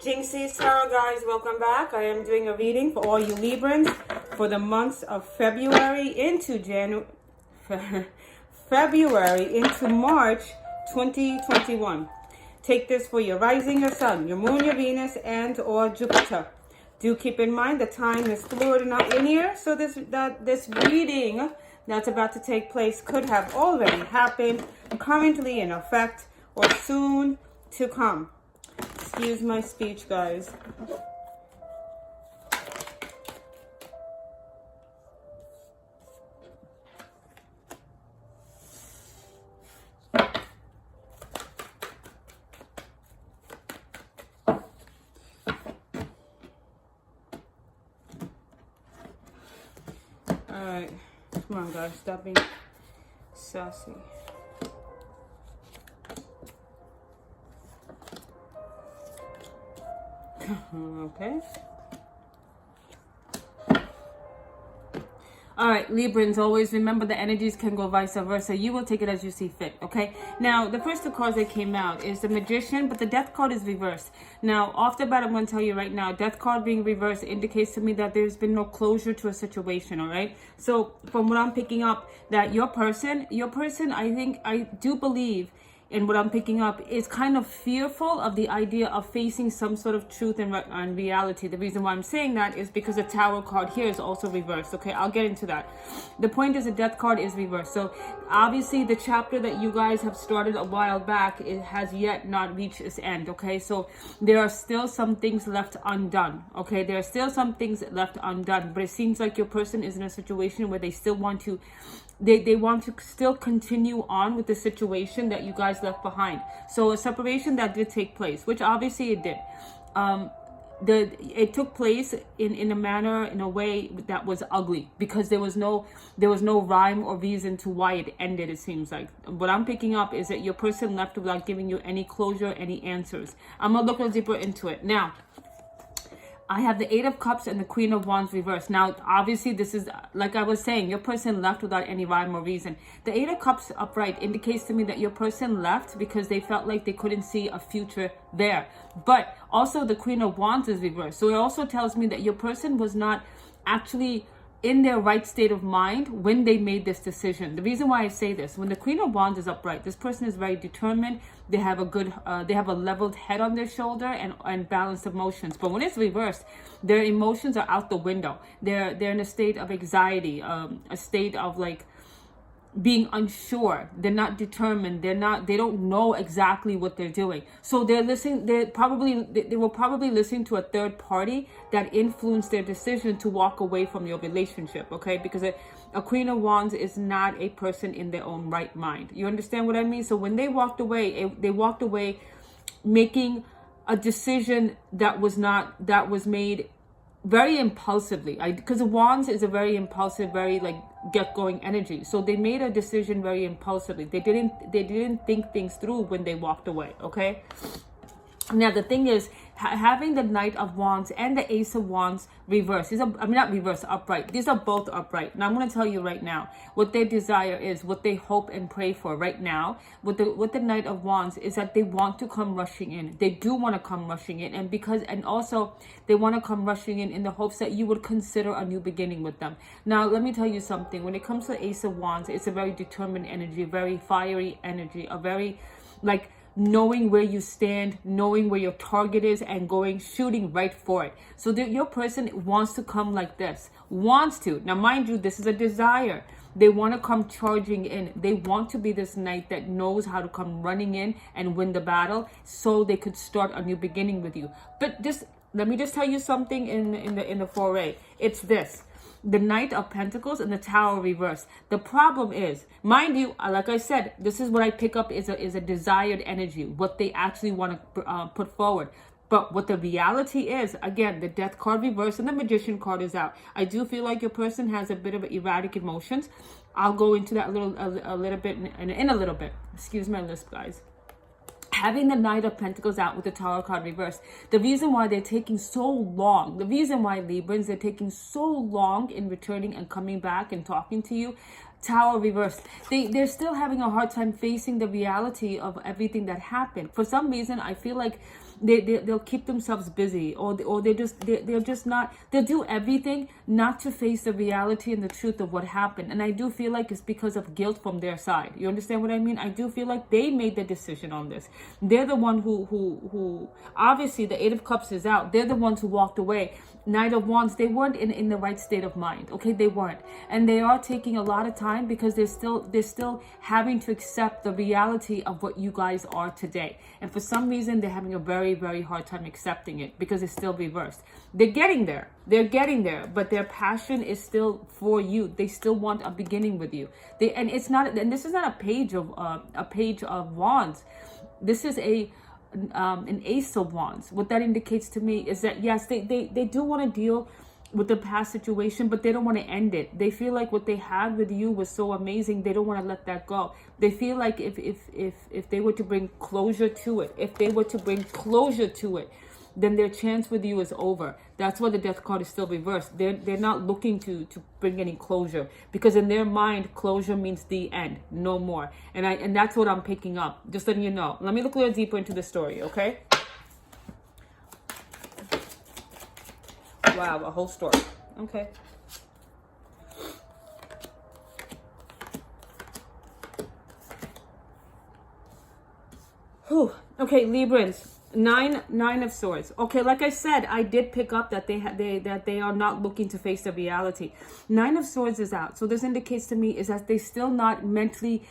Jinxy, Tarot guys, welcome back. I am doing a reading for all you Librans for the months of February into February into March 2021. Take this for your rising, your sun, your moon, your Venus, and or Jupiter. Do keep in mind the time is fluid and not linear, so this reading that's about to take place could have already happened, currently in effect, or soon to come. Excuse my speech, guys. Alright, come on guys, stop being sassy. Okay. All right, Librans, always remember the energies can go vice versa. You will take it as you see fit, okay? Now, the first two cards that came out is the Magician, but the Death card is reversed. Now, off the bat, I'm going to tell you right now, Death card being reversed indicates to me that there's been no closure to a situation, all right? So, from what I'm picking up, that your person, I do believe, and what I'm picking up is kind of fearful of the idea of facing some sort of truth and reality. The reason why I'm saying that is because the Tower card here is also reversed. Okay, I'll get into that. The point is the Death card is reversed. So obviously the chapter that you guys have started a while back, it has yet not reached its end. Okay, so there are still some things left undone. Okay, there are still some things left undone, but it seems like your person is in a situation where they still want to they want to still continue on with the situation that you guys left behind. So a separation that did take place, which obviously it did. It took place in a manner, in a way that was ugly, because there was no rhyme or reason to why it ended. It seems like what I'm picking up is that your person left without giving you any closure, any answers. I'm gonna look a little deeper into it now. I have the Eight of Cups and the Queen of Wands reversed. Now, obviously, this is, like I was saying, your person left without any rhyme or reason. The Eight of Cups upright indicates to me that your person left because they felt like they couldn't see a future there. But also, the Queen of Wands is reversed. So it also tells me that your person was not actually in their right state of mind when they made this decision. The reason why I say this, when the Queen of Wands is upright, this person is very determined. They have a good, they have a leveled head on their shoulder and balanced emotions. But when it's reversed, their emotions are out the window. They're in a state of anxiety, a state of like being unsure. They're not determined. They don't know exactly what they're doing. So they were probably listening to a third party that influenced their decision to walk away from your relationship. Okay, because a Queen of Wands is not a person in their own right mind. You understand what I mean? So when they walked away making a decision that was made very impulsively. Because Wands is a very impulsive, very like get going energy. So they made a decision very impulsively. They didn't think things through when they walked away. Okay. Now the thing is, having the Knight of Wands and the Ace of Wands reversed. Not reversed, upright. These are both upright. Now I'm going to tell you right now what their desire is, what they hope and pray for right now. With the Knight of Wands is that they want to come rushing in. They do want to come rushing in, and also they want to come rushing in the hopes that you would consider a new beginning with them. Now let me tell you something. When it comes to the Ace of Wands, it's a very determined energy, very fiery energy, a very like knowing where you stand, knowing where your target is, and shooting right for it. So your person wants to come like this, wants to. Now, mind you, this is a desire. They want to come charging in. They want to be this knight that knows how to come running in and win the battle, so they could start a new beginning with you. But let me just tell you something in the foray. It's this. The Knight of Pentacles and the Tower reversed. The problem is, mind you, like I said, this is what I pick up is a desired energy, what they actually want to put forward. But what the reality is, again, the Death card reversed and the Magician card is out. I do feel like your person has a bit of erratic emotions. I'll go into that a little bit in a little bit. Excuse my lisp, guys. Having the Knight of Pentacles out with the Tower card reversed, the reason why they're taking so long, the reason why Librans, they're taking so long in returning and coming back and talking to you, Tower reversed. They're still having a hard time facing the reality of everything that happened. For some reason, I feel like they'll keep themselves busy, or they're just not, they'll do everything not to face the reality and the truth of what happened. And I do feel like it's because of guilt from their side. You understand what I mean? I do feel like they made the decision on this. They're the one who obviously the Eight of Cups is out. They're the ones who walked away. Knight of Wands, they weren't in the right state of mind. Okay, they weren't. And they are taking a lot of time because they're still having to accept the reality of what you guys are today. And for some reason, they're having a very, very hard time accepting it because it's still reversed. They're getting there. They're getting there, but their passion is still for you. They still want a beginning with you. And it's not, and this is not a page of wands. This is an Ace of Wands. What that indicates to me is that yes, they do want to deal with the past situation, but they don't want to end it. They feel like what they had with you was so amazing, they don't want to let that go. They feel like if they were to bring closure to it, then their chance with you is over. That's why the Death card is still reversed. They're not looking to bring any closure, because in their mind, closure means the end, no more. And that's what I'm picking up. Just letting you know. Let me look a little deeper into the story, okay? Wow, a whole story. Okay. Whew. Okay, Librans. Nine of Swords. Okay, like I said, I did pick up that they are not looking to face the reality. Nine of Swords is out. So this indicates to me is that they're still not mentally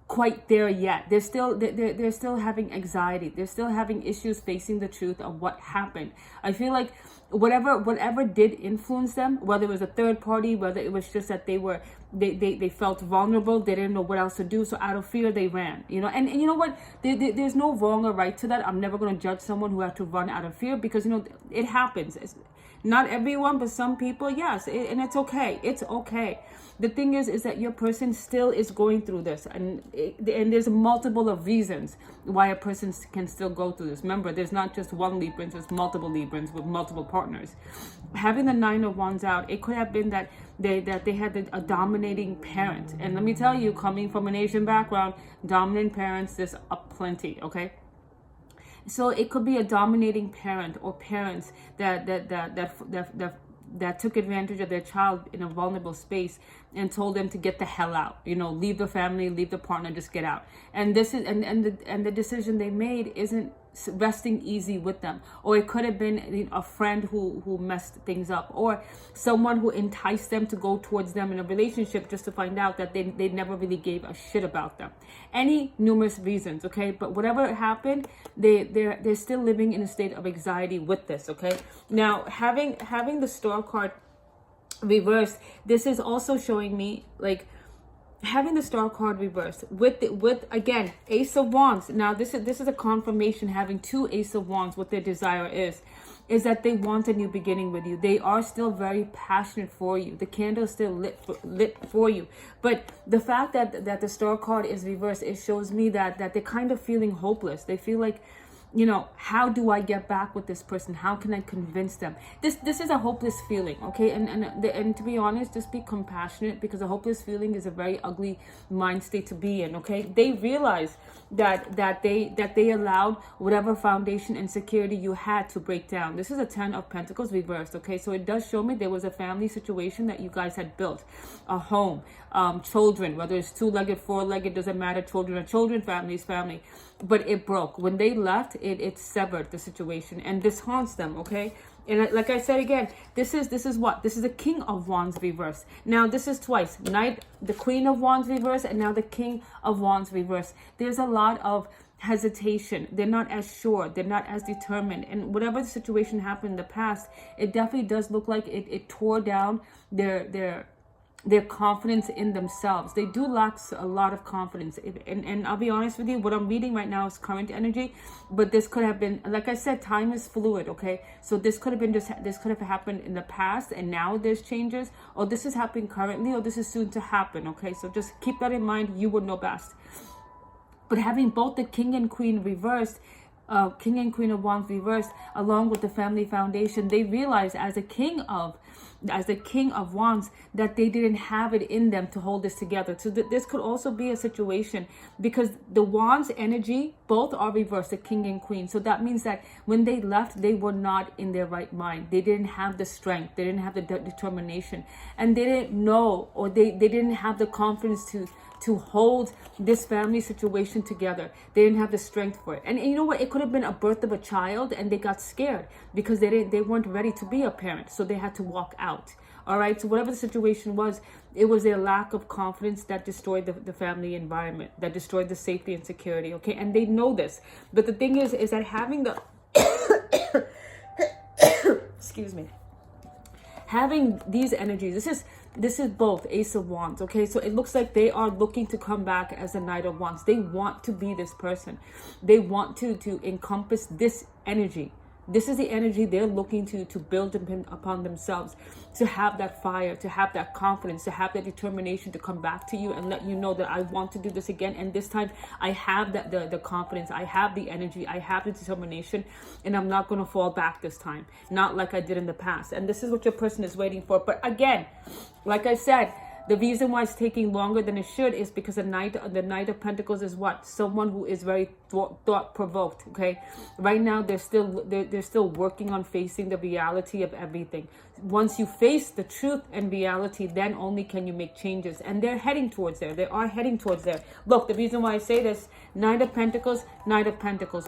quite there yet. They're still having anxiety. They're still having issues facing the truth of what happened. I feel like whatever did influence them, whether it was a third party, whether it was just that they felt vulnerable, they didn't know what else to do, so out of fear they ran, you know. And you know what, there's no wrong or right to that. I'm never going to judge someone who had to run out of fear, because you know it happens. It's not everyone, but some people, yes, and it's okay. It's okay. The thing is that your person still is going through this, and there's multiple of reasons why a person can still go through this. Remember, there's not just one Librans, there's multiple Librans with multiple partners. Having the Nine of Wands out, it could have been that they had a dominating parent. And let me tell you, coming from an Asian background, dominant parents, there's plenty, okay? So it could be a dominating parent or parents that took advantage of their child in a vulnerable space and told them to get the hell out, you know, leave the family, leave the partner, just get out. And this is and the decision they made isn't resting easy with them. Or it could have been a friend who messed things up, or someone who enticed them to go towards them in a relationship just to find out that they never really gave a shit about them. Any numerous reasons, okay? But whatever happened, they're still living in a state of anxiety with this, okay? Now, having the Star card reversed, this is also showing me like having the Star card reversed with again Ace of Wands. Now this is a confirmation. Having two Ace of Wands, what their desire is that they want a new beginning with you. They are still very passionate for you. The candle is still lit for you. But the fact that the Star card is reversed, it shows me that they're kind of feeling hopeless. They feel like, you know, how do I get back with this person? How can I convince them? This is a hopeless feeling, okay? And to be honest, just be compassionate, because a hopeless feeling is a very ugly mind state to be in, okay? They realize that they allowed whatever foundation and security you had to break down. This is a Ten of Pentacles reversed, okay? So it does show me there was a family situation that you guys had built, a home, children, whether it's two-legged, four-legged, doesn't matter, children are children, family is family. But it broke. When they left, it severed the situation, and this haunts them, okay? And like I said again, this is what? This is the King of Wands reverse. Now this is twice. The Queen of Wands reverse, and now the King of Wands reverse. There's a lot of hesitation. They're not as sure. They're not as determined. And whatever the situation happened in the past, it definitely does look like it tore down their confidence in themselves. They do lack a lot of confidence. And I'll be honest with you, what I'm reading right now is current energy, but this could have been, like I said, time is fluid, okay? So this could have happened in the past, and now there's changes, or this is happening currently, or this is soon to happen, okay? So just keep that in mind. You would know best. But having both the King and Queen reversed, King and Queen of Wands reversed, along with the family foundation, they realized as a king of wands that they didn't have it in them to hold this together. So this could also be a situation because the wands energy both are reversed, the king and queen. So that means that when they left, they were not in their right mind. They didn't have the strength, they didn't have the determination, and they didn't know, or they didn't have the confidence to hold this family situation together. They didn't have the strength for it. And you know what? It could have been a birth of a child and they got scared because they weren't ready to be a parent. So they had to walk out. All right. So whatever the situation was, it was their lack of confidence that destroyed the family environment, that destroyed the safety and security. Okay. And they know this. But the thing is that having the, excuse me, having these energies, this is both Ace of Wands, okay? So it looks like they are looking to come back as a Knight of Wands. They want to be this person. They want to encompass this energy. This is the energy they're looking to build upon themselves, to have that fire, to have that confidence, to have that determination to come back to you and let you know that I want to do this again. And this time I have the confidence, I have the energy, I have the determination, and I'm not going to fall back this time. Not like I did in the past. And this is what your person is waiting for. But again, like I said, the reason why it's taking longer than it should is because the Knight of Pentacles is what? Someone who is very thought-provoked, okay? Right now, they're still working on facing the reality of everything. Once you face the truth and reality, then only can you make changes. And they're heading towards there. They are heading towards there. Look, the reason why I say this, Knight of Pentacles,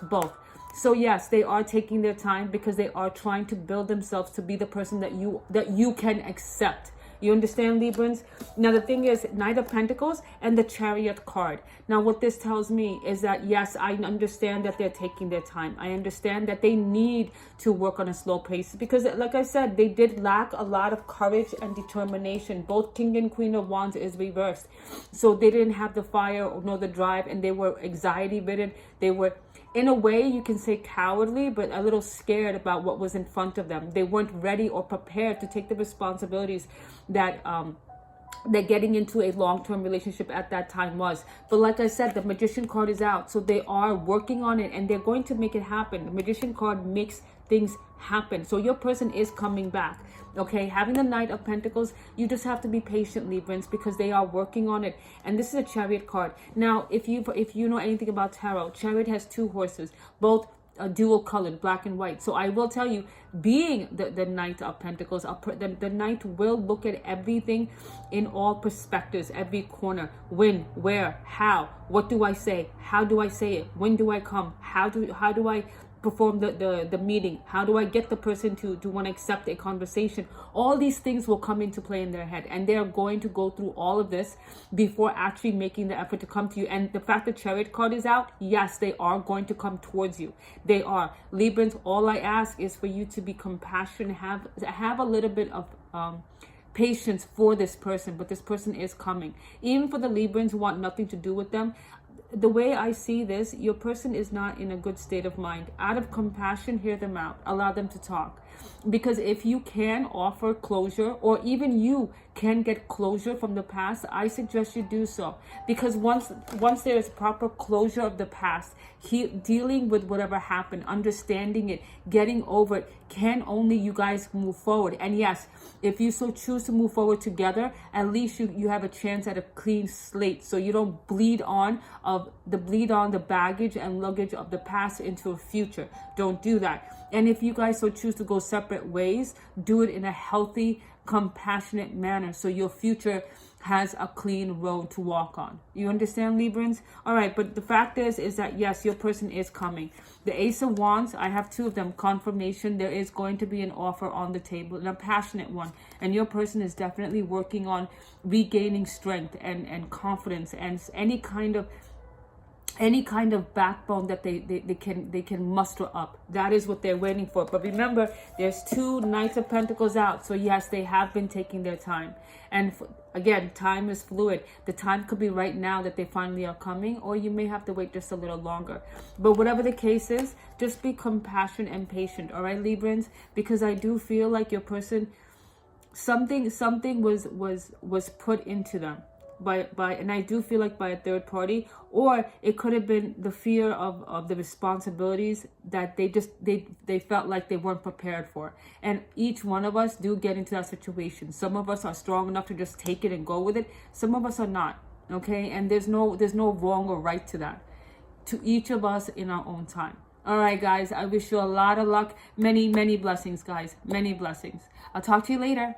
both. So yes, they are taking their time because they are trying to build themselves to be the person that you can accept. You understand, Librans? Now, the thing is, Knight of Pentacles and the Chariot card. Now, what this tells me is that, yes, I understand that they're taking their time. I understand that they need to work on a slow pace because, like I said, they did lack a lot of courage and determination. Both King and Queen of Wands is reversed. So they didn't have the fire nor the drive, and they were anxiety-ridden. They were, in a way, you can say cowardly, but a little scared about what was in front of them. They weren't ready or prepared to take the responsibilities that getting into a long-term relationship at that time was. But like I said, the Magician card is out. So they are working on it and they're going to make it happen. The Magician card makes things happen. So your person is coming back. Okay, having the Knight of Pentacles, you just have to be patient, Librans, because they are working on it. And this is a Chariot card. Now, if you know anything about tarot, Chariot has two horses, both dual colored, black and white. So I will tell you, being the Knight of Pentacles, the Knight will look at everything in all perspectives, every corner. When, where, how, what do I say? How do I say it? When do I come? How do I perform the meeting? How do I get the person to want to accept a conversation? All these things will come into play in their head, and they are going to go through all of this before actually making the effort to come to you. And the fact that Chariot card is out, yes, they are going to come towards you. They are. Librans, all I ask is for you to be compassionate, have a little bit of patience for this person, but this person is coming. Even for the Librans who want nothing to do with them, the way I see this, your person is not in a good state of mind. Out of compassion, hear them out. Allow them to talk. Because if you can offer closure, or even you can get closure from the past, I suggest you do so. Because once there is proper closure of the past, dealing with whatever happened, understanding it, getting over it, can only you guys move forward. And yes, if you so choose to move forward together, at least you have a chance at a clean slate, so you don't bleed on the baggage and luggage of the past into a future. Don't do that. And if you guys so choose to go separate ways, do it in a healthy, compassionate manner so your future has a clean road to walk on. You understand, Librans? All right, but the fact is that yes, your person is coming. The Ace of Wands, I have two of them, confirmation. There is going to be an offer on the table, and a passionate one. And your person is definitely working on regaining strength and confidence and any kind of backbone that they can muster up. That is what they're waiting for. But remember, there's two Knights of Pentacles out. So yes, they have been taking their time. And again, time is fluid. The time could be right now that they finally are coming, or you may have to wait just a little longer. But whatever the case is, just be compassionate and patient. All right, Librans? Because I do feel like your person, something was put into them. and I do feel like by a third party, or it could have been the fear of the responsibilities that they felt like they weren't prepared for. And each one of us do get into that situation. Some of us are strong enough to just take it and go with it. Some of us are not. Okay, and there's no wrong or right to that. To each of us in our own time. All right, guys, I wish you a lot of luck. Many, many blessings, guys. Many blessings. I'll talk to you later.